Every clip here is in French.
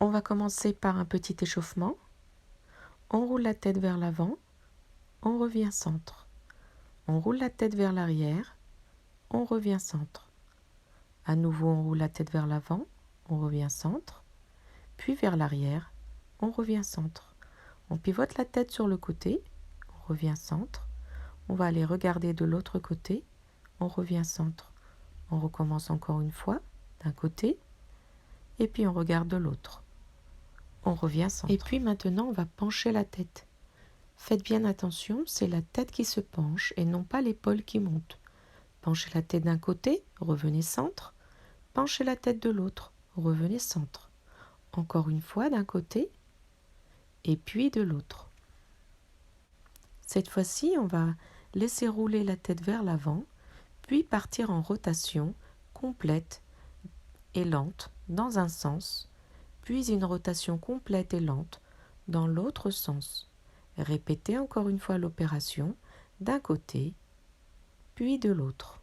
On va commencer par un petit échauffement. On roule la tête vers l'avant, on revient centre. On roule la tête vers l'arrière, on revient centre. À nouveau, on roule la tête vers l'avant, on revient centre. Puis vers l'arrière, on revient centre. On pivote la tête sur le côté, on revient centre. On va aller regarder de l'autre côté, on revient centre. On recommence encore une fois d'un côté et puis on regarde de l'autre. On revient centre. Et puis maintenant, on va pencher la tête. Faites bien attention, c'est la tête qui se penche et non pas l'épaule qui monte. Penchez la tête d'un côté, revenez centre. Penchez la tête de l'autre, revenez centre. Encore une fois d'un côté et puis de l'autre. Cette fois-ci, on va laisser rouler la tête vers l'avant, puis partir en rotation complète et lente dans un sens, puis une rotation complète et lente dans l'autre sens. Répétez encore une fois l'opération d'un côté, puis de l'autre.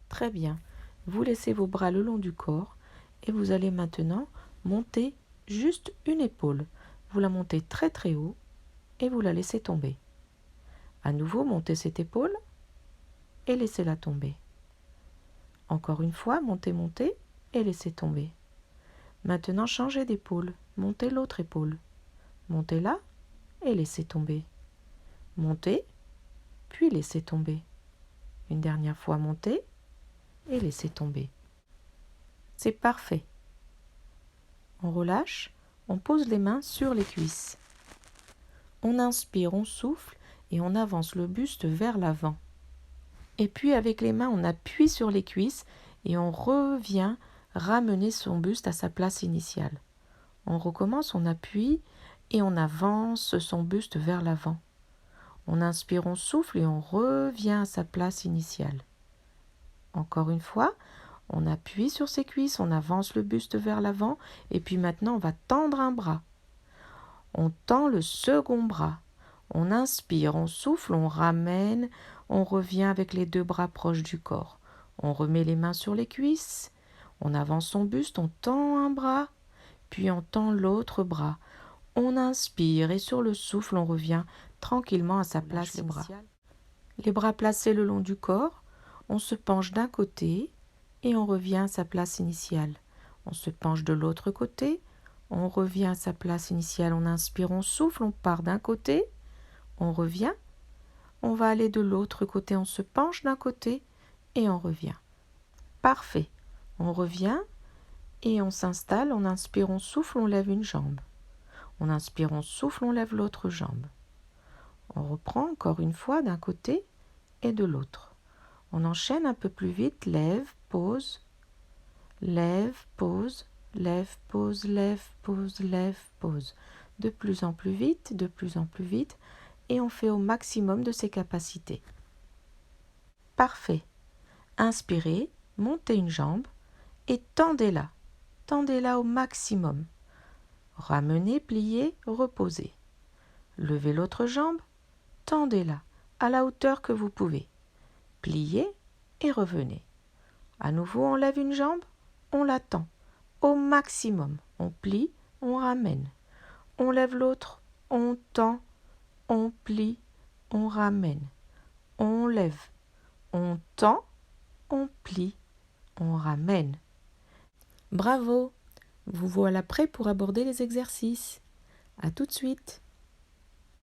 Très bien. Vous laissez vos bras le long du corps et vous allez maintenant monter juste une épaule. Vous la montez très très haut et vous la laissez tomber. À nouveau, montez cette épaule et laissez-la tomber. Encore une fois, montez, montez et laissez tomber. Maintenant, changez d'épaule. Montez l'autre épaule. Montez-la et laissez tomber. Montez, puis laissez tomber. Une dernière fois, montez et laissez tomber. C'est parfait. On relâche, on pose les mains sur les cuisses. On inspire, on souffle et on avance le buste vers l'avant. Et puis avec les mains, on appuie sur les cuisses et on revient ramener son buste à sa place initiale. On recommence, on appuie et on avance son buste vers l'avant. On inspire, on souffle et on revient à sa place initiale. Encore une fois, on appuie sur ses cuisses, on avance le buste vers l'avant et puis maintenant on va tendre un bras. On tend le second bras. On inspire, on souffle, on ramène, on revient avec les deux bras proches du corps. On remet les mains sur les cuisses, on avance son buste, on tend un bras, puis on tend l'autre bras. On inspire et sur le souffle, on revient tranquillement à sa place initiale. Les bras placés le long du corps, on se penche d'un côté et on revient à sa place initiale. On se penche de l'autre côté, on revient à sa place initiale. On inspire, on souffle, on part d'un côté, on revient. On va aller de l'autre côté, on se penche d'un côté et on revient. Parfait. On revient et on s'installe. On inspire, on souffle, on lève une jambe. On inspire, on souffle, on lève l'autre jambe. On reprend encore une fois d'un côté et de l'autre. On enchaîne un peu plus vite. Lève, pause, lève, pause, lève, pause, lève, pause, lève, pause. De plus en plus vite, de plus en plus vite. Et on fait au maximum de ses capacités. Parfait. Inspirez, montez une jambe et tendez-la. Tendez-la au maximum. Ramenez, pliez, reposez. Levez l'autre jambe, tendez-la à la hauteur que vous pouvez. Pliez et revenez. À nouveau, on lève une jambe, on la tend au maximum. On plie, on ramène. On lève l'autre, on tend, on plie, on ramène. On lève, on tend, on plie, on ramène. Bravo! Vous voilà prêt pour aborder les exercices. À tout de suite!